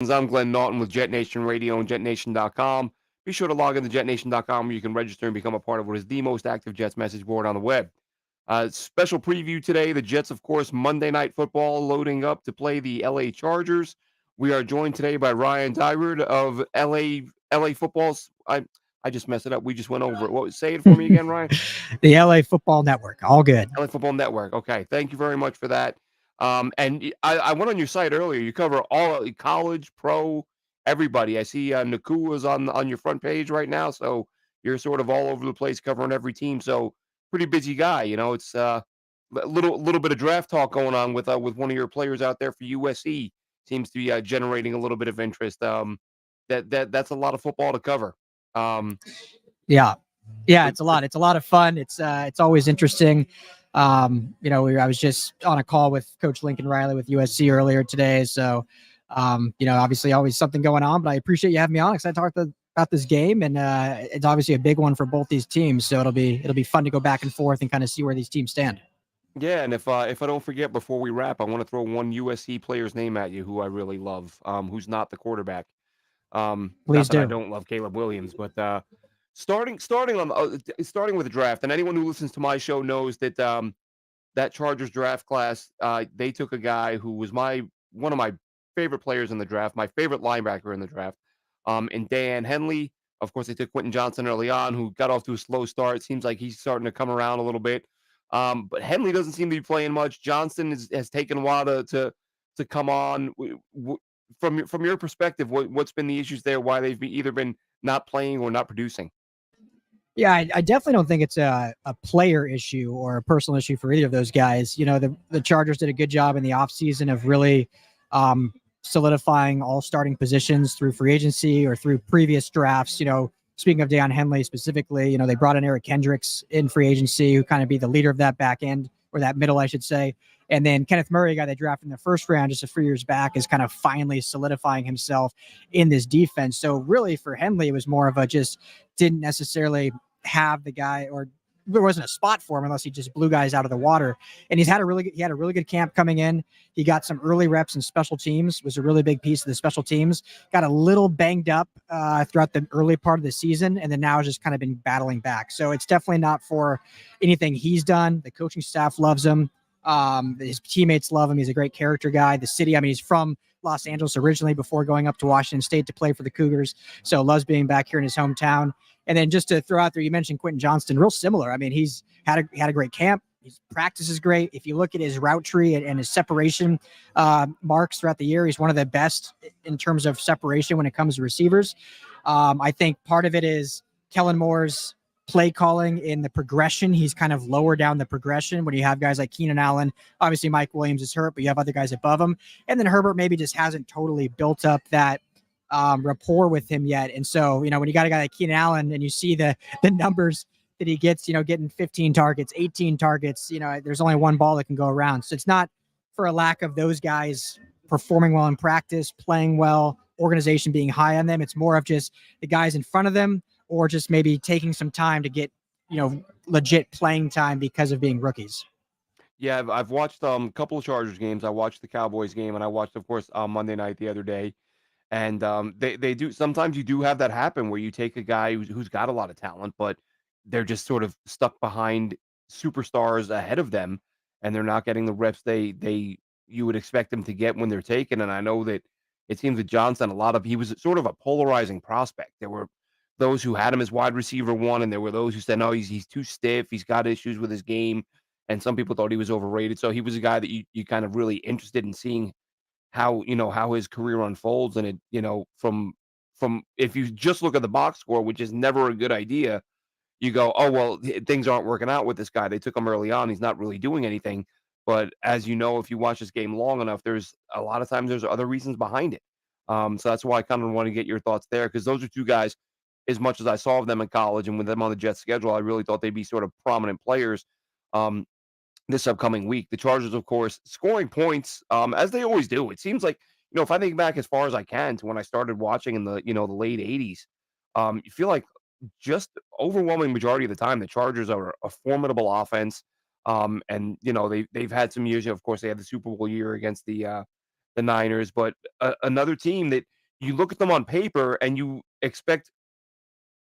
I'm Glenn Naughton with Jet Nation Radio and JetNation.com. Be sure to log into JetNation.com where you can register and become a part of what is the most active Jets message board on the web. Special preview today. The Jets, of course, Monday Night Football loading up to play the LA Chargers. We are joined today by Ryan Dyrud of LA Footballs. I just messed it up. We just went over it. Say it for me again, Ryan? The LA Football Network. All good. LA Football Network. Okay, thank you very much for that. And I went on your site earlier. You cover all college, pro, everybody. I see Nakua's on your front page right now, so you're sort of all over the place covering every team. So pretty busy guy. It's a little bit of draft talk going on with one of your players out there for USC. Seems to be generating a little bit of interest. That's a lot of football to cover. Um, Yeah. Yeah, it's a lot. It's a lot of fun. It's always interesting. I was just on a call with Coach Lincoln Riley with USC earlier today. So, obviously always something going on, but I appreciate you having me on because I talked about this game, and it's obviously a big one for both these teams. So it'll be fun to go back and forth and kind of see where these teams stand. Yeah, and if I don't forget before we wrap, I want to throw one USC player's name at you who I really love, who's not the quarterback. Not Please that I do. don't love Caleb Williams, but starting with the draft, and anyone who listens to my show knows that that Chargers draft class, they took a guy who was one of my favorite players in the draft, my favorite linebacker in the draft, and Dan Henley. Of course, they took Quentin Johnson early on, who got off to a slow start. It seems like he's starting to come around a little bit. But Henley doesn't seem to be playing much. Johnson has taken a while to come on. From your perspective, what's been the issues there? Why they've either been not playing or not producing? Yeah, I definitely don't think it's a player issue or a personal issue for either of those guys. The Chargers did a good job in the offseason of really solidifying all starting positions through free agency or through previous drafts. Speaking of Deion Henley specifically, they brought in Eric Kendricks in free agency, who kind of be the leader of that back end, or that middle, I should say. And then Kenneth Murray, a guy they drafted in the first round just a few years back, is kind of finally solidifying himself in this defense. So really for Henley, it was more of a just didn't necessarily have the guy, or there wasn't a spot for him unless he just blew guys out of the water. And he had a really good camp coming in. He got some early reps in special teams, was a really big piece of the special teams. Got a little banged up throughout the early part of the season, and then now has just kind of been battling back. So it's definitely not for anything he's done. The coaching staff loves him. His teammates love him. He's a great character guy. The city, he's from Los Angeles originally before going up to Washington State to play for the Cougars. So loves being back here in his hometown. And then just to throw out there, you mentioned Quentin Johnston, real similar. He's had a great camp. His practice is great. If you look at his route tree and his separation marks throughout the year, he's one of the best in terms of separation when it comes to receivers. I think part of it is Kellen Moore's play calling in the progression. He's kind of lower down the progression when you have guys like Keenan Allen. Obviously, Mike Williams is hurt, but you have other guys above him. And then Herbert maybe just hasn't totally built up that rapport with him yet. And so, when you got a guy like Keenan Allen and you see the numbers that he gets, getting 15 targets, 18 targets, there's only one ball that can go around. So it's not for a lack of those guys performing well in practice, playing well, organization being high on them. It's more of just the guys in front of them, or just maybe taking some time to get, legit playing time because of being rookies. Yeah, I've watched a couple of Chargers games. I watched the Cowboys game, and I watched, of course, Monday night the other day. And they do sometimes you do have that happen where you take a guy who's got a lot of talent, but they're just sort of stuck behind superstars ahead of them, and they're not getting the reps they you would expect them to get when they're taken. And I know that it seems that Johnson, he was sort of a polarizing prospect. There were those who had him as wide receiver one, and there were those who said, no, he's too stiff, he's got issues with his game, and some people thought he was overrated. So he was a guy that you kind of really interested in seeing how his career unfolds. And from if you just look at the box score, which is never a good idea, you go, oh well, things aren't working out with this guy. They took him early on, he's not really doing anything. But as you know, if you watch this game long enough, there's a lot of times there's other reasons behind it. So that's why I kind of want to get your thoughts there, because those are two guys, as much as I saw them in college and with them on the Jets schedule, I really thought they'd be sort of prominent players um, this upcoming week. The Chargers, of course, scoring points as they always do. It seems like, if I think back as far as I can to when I started watching in the late 80s, you feel like just overwhelming majority of the time the Chargers are a formidable offense. And they've had some years. Of course, they had the Super Bowl year against the the Niners, but another team that you look at them on paper and you expect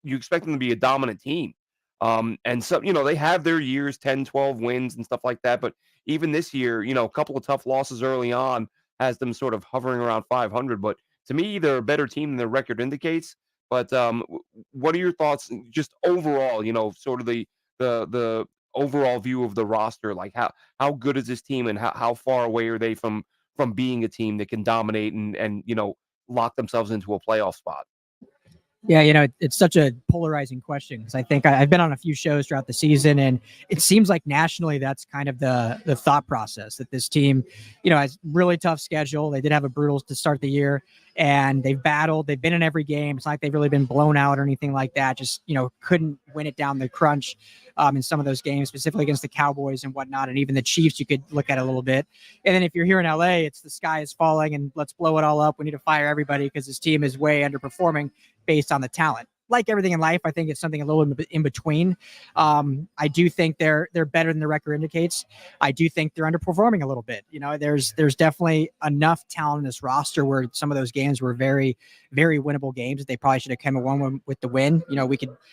them to be a dominant team. And so, they have their years, 10, 12 wins and stuff like that. But even this year, a couple of tough losses early on has them sort of hovering around 500. But to me, they're a better team than their record indicates. But what are your thoughts just overall, sort of the overall view of the roster? Like how good is this team and how far away are they from being a team that can dominate and lock themselves into a playoff spot? Yeah, it's such a polarizing question because I think I've been on a few shows throughout the season, and it seems like nationally that's kind of the thought process that this team, has really tough schedule. They did have a brutal to start the year, and they've battled. They've been in every game. It's not like they've really been blown out or anything like that. Just couldn't win it down the crunch in some of those games, specifically against the Cowboys and whatnot, and even the Chiefs. You could look at it a little bit. And then if you're here in LA, it's the sky is falling and let's blow it all up. We need to fire everybody because this team is way underperforming based on the talent. Like everything in life, I think it's something a little in between. I do think they're better than the record indicates. I do think they're underperforming a little bit. There's definitely enough talent in this roster where some of those games were very, very winnable games that they probably should have come and won with the win.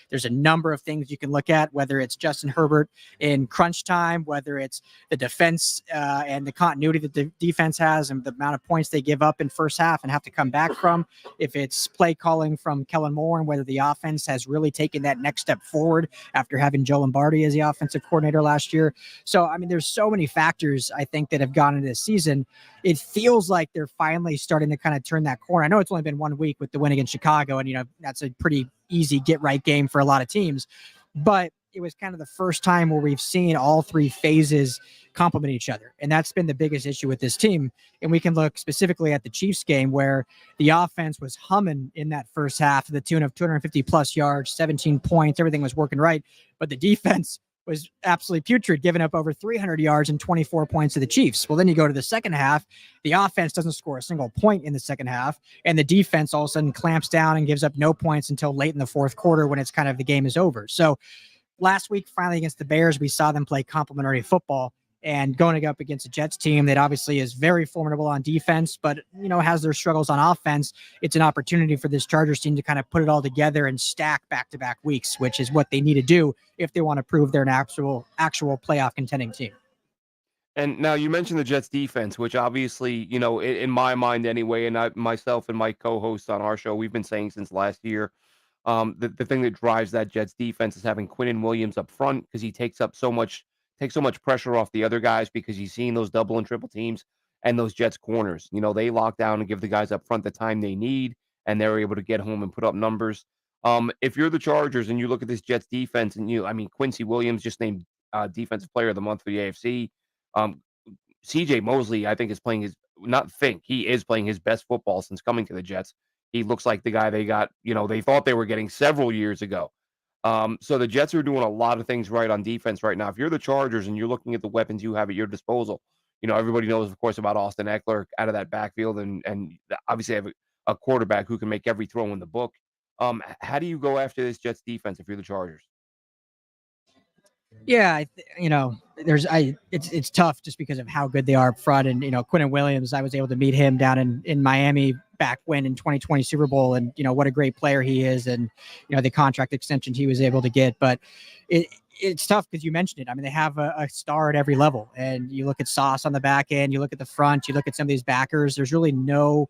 There's a number of things you can look at, whether it's Justin Herbert in crunch time, whether it's the defense and the continuity that the defense has and the amount of points they give up in first half and have to come back from. If it's play calling from Kellen Moore and whether the offense has really taken that next step forward after having Joe Lombardi as the offensive coordinator last year. So, there's so many factors I think that have gone into this season. It feels like they're finally starting to kind of turn that corner. I know it's only been 1 week with the win against Chicago, and, that's a pretty easy get right game for a lot of teams, but it was kind of the first time where we've seen all three phases complement each other. And that's been the biggest issue with this team. And we can look specifically at the Chiefs game where the offense was humming in that first half to the tune of 250 plus yards, 17 points, everything was working right. But the defense was absolutely putrid, giving up over 300 yards and 24 points to the Chiefs. Well, then you go to the second half, the offense doesn't score a single point in the second half, and the defense all of a sudden clamps down and gives up no points until late in the fourth quarter when it's kind of the game is over. So last week, finally against the Bears, we saw them play complementary football and going up against a Jets team that obviously is very formidable on defense, but, has their struggles on offense. It's an opportunity for this Chargers team to kind of put it all together and stack back-to-back weeks, which is what they need to do if they want to prove they're an actual playoff contending team. And now you mentioned the Jets defense, which obviously, in my mind anyway, and myself and my co-hosts on our show, we've been saying since last year, the thing that drives that Jets defense is having Quinnen Williams up front because he takes so much pressure off the other guys because he's seeing those double and triple teams and those Jets corners. They lock down and give the guys up front the time they need, and they're able to get home and put up numbers. If you're the Chargers and you look at this Jets defense, and Quincy Williams just named Defensive Player of the Month for the AFC. CJ Mosley, I think, he is playing his best football since coming to the Jets. He looks like the guy they got, they thought they were getting several years ago. So the Jets are doing a lot of things right on defense right now. If you're the Chargers and you're looking at the weapons you have at your disposal, everybody knows, of course, about Austin Eckler out of that backfield and obviously have a quarterback who can make every throw in the book. How do you go after this Jets defense if you're the Chargers? Yeah, it's tough just because of how good they are up front. And, Quinnen Williams, I was able to meet him down in Miami back when in 2020 Super Bowl, and, what a great player he is. And, the contract extension he was able to get, but it's tough because you mentioned it. They have a star at every level, and you look at Sauce on the back end, you look at the front, you look at some of these backers, there's really no,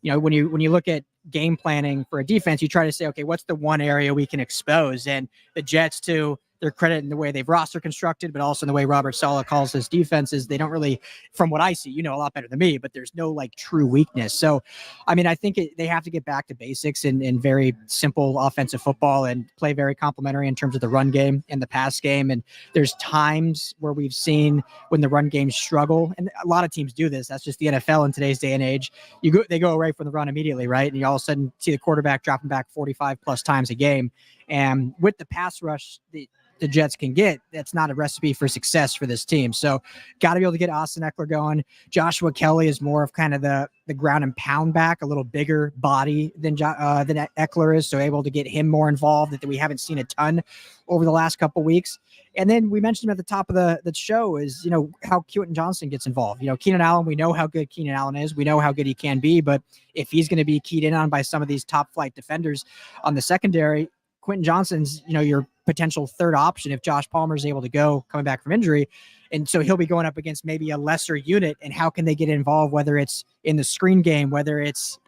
when you look at game planning for a defense, you try to say, okay, what's the one area we can expose? And the Jets, to their credit, in the way they've roster constructed, but also in the way Robert Saleh calls his defenses, they don't really, from what I see, a lot better than me, but there's no true weakness. So, I think they have to get back to basics in very simple offensive football and play very complementary in terms of the run game and the pass game. And there's times where we've seen when the run games struggle, and a lot of teams do this. That's just the NFL in today's day and age. They go away from the run immediately, right? And you all of a sudden see the quarterback dropping back 45 plus times a game. And with the pass rush, the Jets can get, that's not a recipe for success for this team. So got to be able to get Austin Eckler going. Joshua Kelly is more of kind of the ground and pound back, a little bigger body than Eckler is, so able to get him more involved that we haven't seen a ton over the last couple weeks. And then we mentioned at the top of the show is, how Quentin Johnson gets involved. Keenan Allen, we know how good Keenan Allen is. We know how good he can be, but if he's going to be keyed in on by some of these top flight defenders on the secondary, Quentin Johnson's, your potential third option if Josh Palmer is able to go coming back from injury. And so he'll be going up against maybe a lesser unit. And how can they get involved, whether it's in the screen game, whether it's,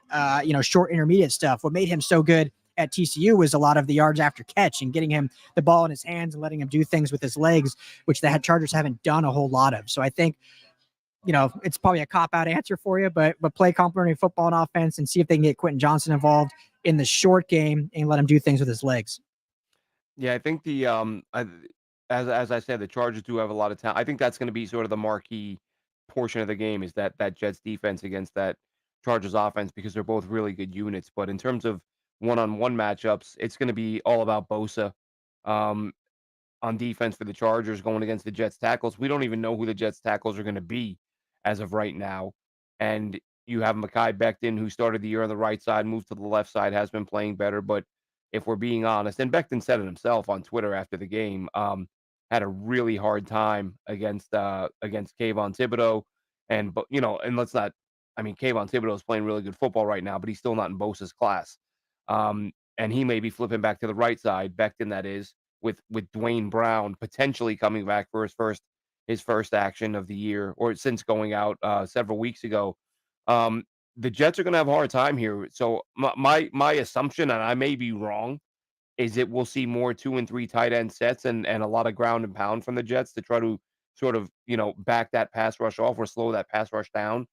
short intermediate stuff. What made him so good at TCU was a lot of the yards after catch and getting him the ball in his hands and letting him do things with his legs, which the Chargers haven't done a whole lot of. So I think, it's probably a cop-out answer for you, but play complementary football and offense and see if they can get Quentin Johnson involved in the short game and let him do things with his legs. Yeah, I think as I said, the Chargers do have a lot of talent. I think that's going to be sort of the marquee portion of the game is that Jets defense against that Chargers offense because they're both really good units. But in terms of one-on-one matchups, it's going to be all about Bosa um, on defense for the Chargers going against the Jets tackles. We don't even know who the Jets tackles are going to be as of right now. And you have Mekhi Becton, who started the year on the right side, moved to the left side, has been playing better. But if we're being honest, and Becton said it himself on Twitter after the game, had a really hard time against Kayvon Thibodeau. And let's not, I mean, Kayvon Thibodeau is playing really good football right now, but he's still not in Bosa's class. And he may be flipping back to the right side, Becton that is, with Dwayne Brown potentially coming back for his first action of the year or since going out several weeks ago. Um, the Jets are going to have a hard time here. So my assumption, and I may be wrong, is that we'll see more 2 and 3 tight end sets and a lot of ground and pound from the Jets to try to sort of, back that pass rush off or slow that pass rush down.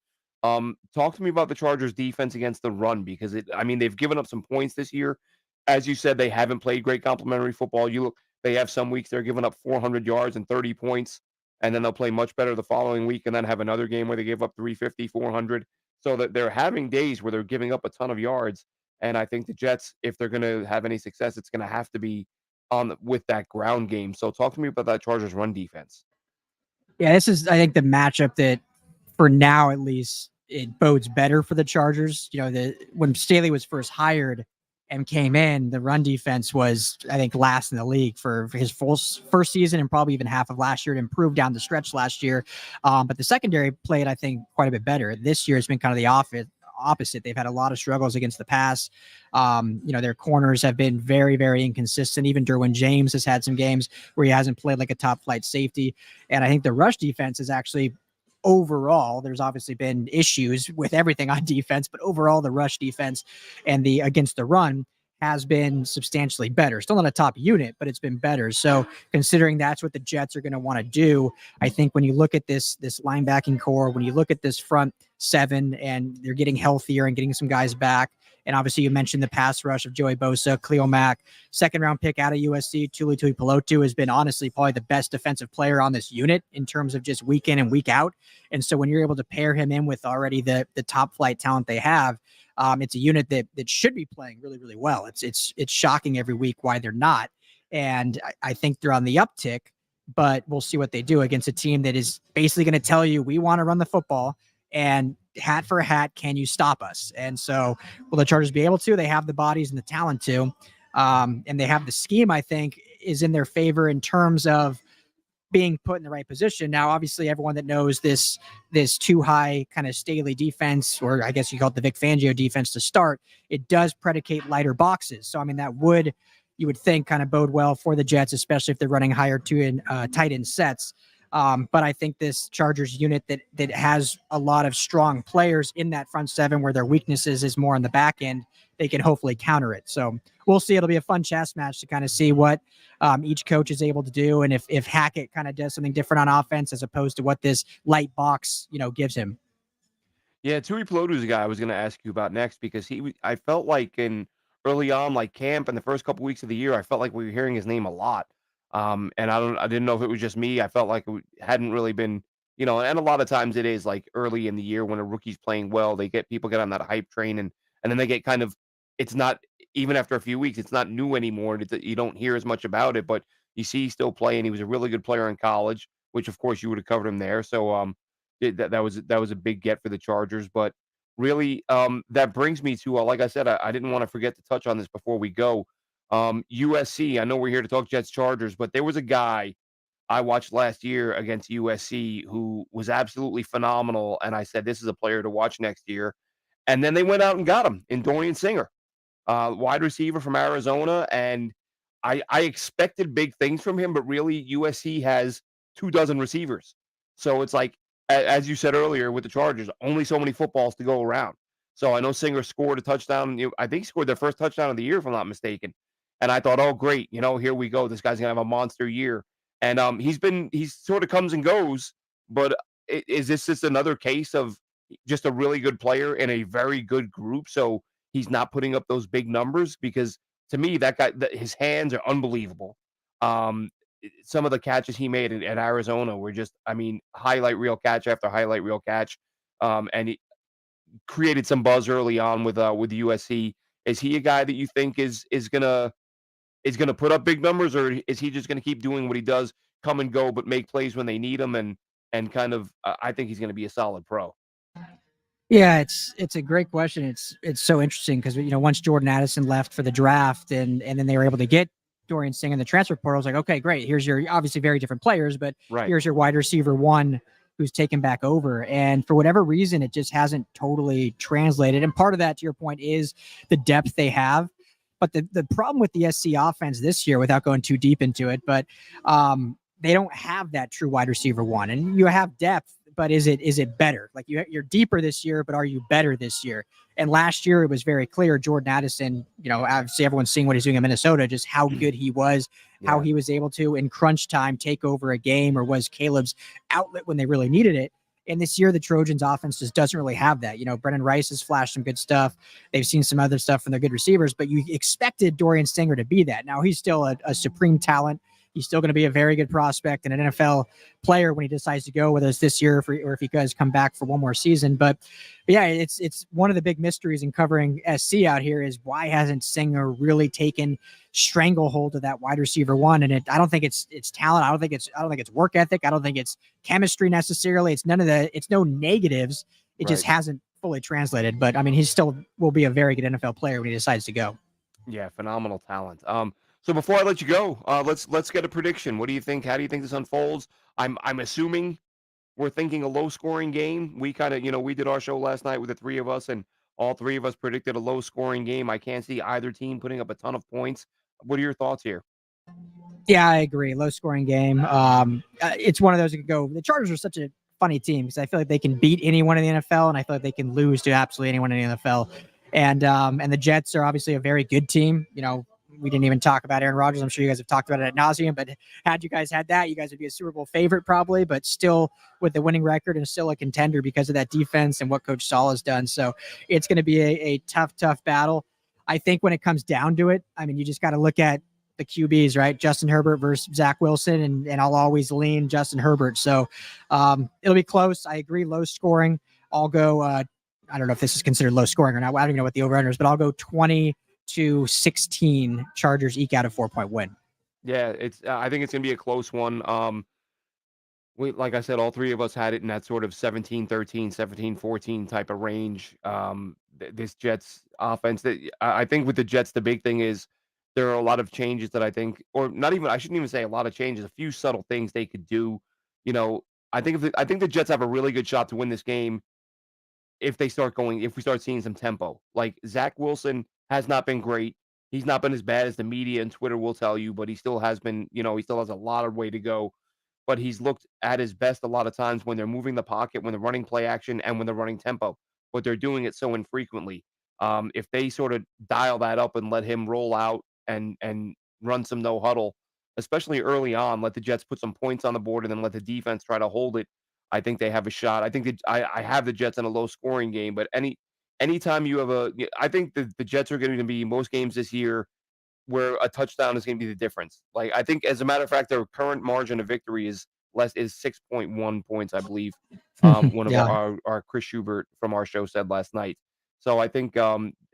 Talk to me about the Chargers defense against the run because I mean, they've given up some points this year. As you said, they haven't played great complementary football. They have some weeks they're giving up 400 yards and 30 points, and then they'll play much better the following week and then have another game where they give up 350, 400. So that they're having days where they're giving up a ton of yards. And I think the Jets, if they're going to have any success, it's going to have to be with that ground game. So talk to me about that Chargers run defense. Yeah, this is, I think, the matchup that, for now at least, it bodes better for the Chargers. When Staley was first hired and came in, the run defense was, I think, last in the league for his first season and probably even half of last year. It improved down the stretch last year. But the secondary played, I think, quite a bit better. This year has been kind of the opposite. They've had a lot of struggles against the pass. Their corners have been very, very inconsistent. Even Derwin James has had some games where he hasn't played like a top flight safety. And I think the rush defense is actually, overall, there's obviously been issues with everything on defense, but overall the rush defense and the against the run has been substantially better. Still not a top unit, but it's been better. So considering that's what the Jets are going to want to do, I think when you look at this linebacking core, when you look at this front seven and they're getting healthier and getting some guys back, and obviously you mentioned the pass rush of Joey Bosa, Khalil Mack, second round pick out of USC, Tuli Tuipulotu has been honestly probably the best defensive player on this unit in terms of just week in and week out. And so when you're able to pair him in with already the top flight talent they have, it's a unit that should be playing really, really well. It's shocking every week why they're not. And I think they're on the uptick, but we'll see what they do against a team that is basically going to tell you, we want to run the football, and hat for hat, can you stop us? And so will the Chargers be able to? They have the bodies and the talent to, and they have the scheme, I think, is in their favor in terms of being put in the right position. Now, obviously, everyone that knows this too high kind of Staley defense, or I guess you call it the Vic Fangio defense to start, it does predicate lighter boxes. So, I mean, you would think kind of bode well for the Jets, especially if they're running higher tight end sets. But I think this Chargers unit that has a lot of strong players in that front seven where their weaknesses is more on the back end, they can hopefully counter it. So we'll see. It'll be a fun chess match to kind of see what each coach is able to do. And if Hackett kind of does something different on offense as opposed to what this light box, gives him. Yeah, Tui Pelotu is a guy I was going to ask you about next because I felt like in early on, like camp and the first couple weeks of the year, I felt like we were hearing his name a lot. And I didn't know if it was just me. I felt like it hadn't really been, and a lot of times it is like early in the year when a rookie's playing well, people get on that hype train and then they get kind of, it's not, even after a few weeks, it's not new anymore. And you don't hear as much about it, but you see he's still playing. He was a really good player in college, which of course you would have covered him there. So that was a big get for the Chargers. But really, that brings me to like I said, I didn't want to forget to touch on this before we go. USC. I know we're here to talk Jets Chargers, but there was a guy I watched last year against USC who was absolutely phenomenal, and I said this is a player to watch next year. And then they went out and got him in Dorian Singer, wide receiver from Arizona, and I expected big things from him, but really USC has 2 dozen receivers. So it's like, as you said earlier with the Chargers, only so many footballs to go around. So I know Singer scored a touchdown. I think he scored their first touchdown of the year, if I'm not mistaken. And I thought, oh great, here we go. This guy's gonna have a monster year. And he's sort of comes and goes, but is this just another case of just a really good player in a very good group? So he's not putting up those big numbers because to me, that guy, his hands are unbelievable. Some of the catches he made at Arizona were just, I mean, highlight reel catch after highlight reel catch. And he created some buzz early on with USC. Is he a guy that you think is gonna put up big numbers, or is he just gonna keep doing what he does, come and go, but make plays when they need him, and kind of? I think he's gonna be a solid pro. Yeah, it's a great question. It's so interesting because once Jordan Addison left for the draft and then they were able to get Dorian Singh in the transfer portal, I was like, okay, great. Here's your obviously very different players, but Right. here's your wide receiver one who's taken back over. And for whatever reason, it just hasn't totally translated. And part of that, to your point, is the depth they have. But the problem with the SC offense this year, without going too deep into it, but they don't have that true wide receiver one. And you have depth, but is it better? Like you're deeper this year, but are you better this year? And last year it was very clear. Jordan Addison, obviously everyone's seeing what he's doing in Minnesota, just how good he was, how Yeah. he was able to in crunch time take over a game, or was Caleb's outlet when they really needed it. And this year, the Trojans offense just doesn't really have that. Brennan Rice has flashed some good stuff. They've seen some other stuff from their good receivers, but you expected Dorian Singer to be that. Now he's still a supreme talent. He's still going to be a very good prospect and an NFL player when he decides to go, whether it's this year or if he does come back for one more season. But yeah, it's one of the big mysteries in covering SC out here is why hasn't Singer really taken stranglehold of that wide receiver one? And I don't think it's talent. I don't think it's work ethic. I don't think it's chemistry necessarily. It's no negatives. It just Right. hasn't fully translated. But I mean, he still will be a very good NFL player when he decides to go. Yeah, phenomenal talent. So before I let you go, let's get a prediction. What do you think? How do you think this unfolds? I'm assuming we're thinking a low scoring game. We kind of, we did our show last night with the three of us, and all three of us predicted a low scoring game. I can't see either team putting up a ton of points. What are your thoughts here? Yeah, I agree. Low scoring game. It's one of those that could go. The Chargers are such a funny team because I feel like they can beat anyone in the NFL, and I feel like they can lose to absolutely anyone in the NFL. And the Jets are obviously a very good team. We didn't even talk about Aaron Rodgers. I'm sure you guys have talked about it ad nauseum, but had you guys had that, you guys would be a Super Bowl favorite probably, but still with the winning record and still a contender because of that defense and what Coach Saul has done. So it's going to be a tough battle. I think when it comes down to it, I mean, you just got to look at the QBs, right? Justin Herbert versus Zach Wilson, and I'll always lean Justin Herbert. So it'll be close. I agree, low scoring. I'll go. I don't know if this is considered low scoring or not. I don't even know what the over-under is, but I'll go 20-16. Chargers eke out a 4-point win. Yeah, it's. I think it's gonna be a close one. Like I said, all three of us had it in that sort of 17-13, 17-14 type of range. This Jets offense, that I think with the Jets, the big thing is there are a lot of changes that I think, or not even, I shouldn't even say a lot of changes, a few subtle things they could do. You know, I think the Jets have a really good shot to win this game if we start seeing some tempo. Like Zach Wilson has not been great. He's not been as bad as the media and Twitter will tell you, but he still has been, he still has a lot of way to go. But he's looked at his best a lot of times when they're moving the pocket, when they're running play action, and when they're running tempo. But they're doing it so infrequently. If they sort of dial that up and let him roll out and run some no huddle, especially early on, let the Jets put some points on the board and then let the defense try to hold it. I think they have a shot. I think that I have the Jets in a low scoring game, but anytime you have I think the Jets are going to be most games this year where a touchdown is going to be the difference. Like I think, as a matter of fact, their current margin of victory is 6.1 points, I believe. One of Yeah. our Chris Schubert from our show said last night. So I think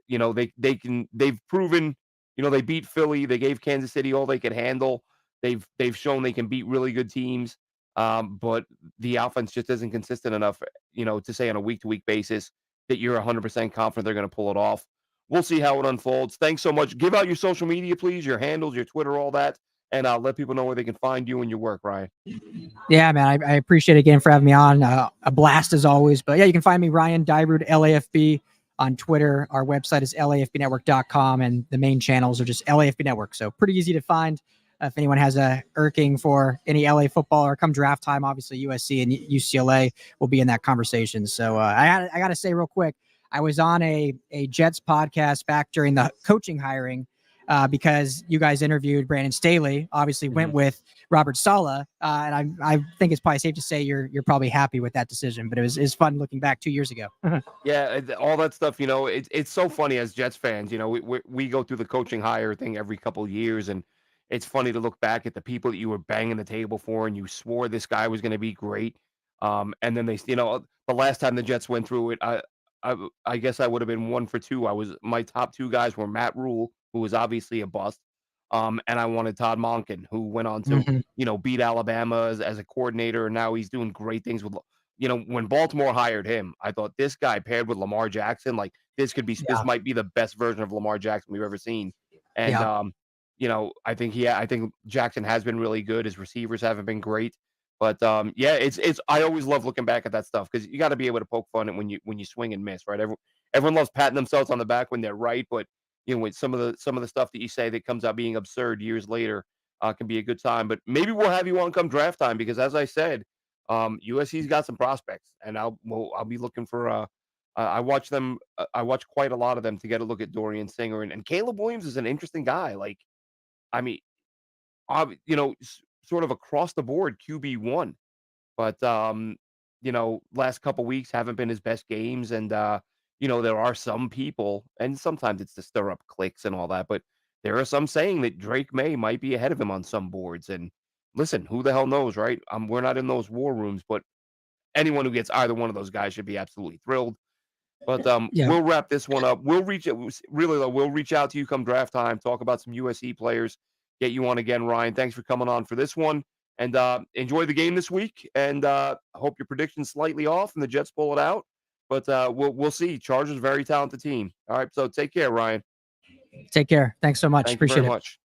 they've proven, they beat Philly, they gave Kansas City all they could handle. They've shown they can beat really good teams. But the offense just isn't consistent enough, to say on a week to week basis that you're 100% confident they're going to pull it off. We'll see how it unfolds. Thanks so much. Give out your social media, please, your handles, your Twitter, all that, and let people know where they can find you and your work, Ryan. Yeah, man, I appreciate it again for having me on. A blast as always. But yeah, you can find me, Ryan Dyrud, LAFB, on Twitter. Our website is lafbnetwork.com, and the main channels are just LAFB Network. So pretty easy to find. If anyone has a irking for any LA football or come draft time, obviously USC and UCLA will be in that conversation. So I got to say real quick, I was on a Jets podcast back during the coaching hiring because you guys interviewed Brandon Staley, obviously went with Robert Saleh, and I think it's probably safe to say you're probably happy with that decision. But it's fun looking back 2 years ago. Yeah, all that stuff. It's so funny as Jets fans. We go through the coaching hire thing every couple of years, and it's funny to look back at the people that you were banging the table for, and you swore this guy was going to be great. And then the last time the Jets went through it, I guess I would have been 1 for 2. My top two guys were Matt Rule, who was obviously a bust, and I wanted Todd Monken, who went on to Mhm. beat Alabama as a coordinator, and now he's doing great things with. When Baltimore hired him, I thought this guy paired with Lamar Jackson, like this Yeah, might be the best version of Lamar Jackson we've ever seen. And yeah, I think Jackson has been really good. His receivers haven't been great. But yeah, it's I always love looking back at that stuff because you got to be able to poke fun at when you swing and miss, right? Everyone loves patting themselves on the back when they're right, but with some of the stuff that you say that comes out being absurd years later, can be a good time. But maybe we'll have you on come draft time because, as I said, USC's got some prospects, and I'll be looking for. I watch them. I watch quite a lot of them to get a look at Dorian Singer and Caleb Williams is an interesting guy. Like, I mean, sort of across the board QB1, but last couple weeks haven't been his best games, and there are some people, and sometimes it's to stir up clicks and all that, but there are some saying that Drake May might be ahead of him on some boards. And listen, who the hell knows, right? We're not in those war rooms, but anyone who gets either one of those guys should be absolutely thrilled. But yeah. we'll wrap this one up. Really though, we'll reach out to you come draft time, talk about some USC players, get you on again, Ryan. Thanks for coming on for this one. And enjoy the game this week. And I hope your prediction's slightly off and the Jets pull it out. But we'll see. Chargers very talented team. All right. So take care, Ryan. Take care. Thanks so much. Thank you very Appreciate it. much.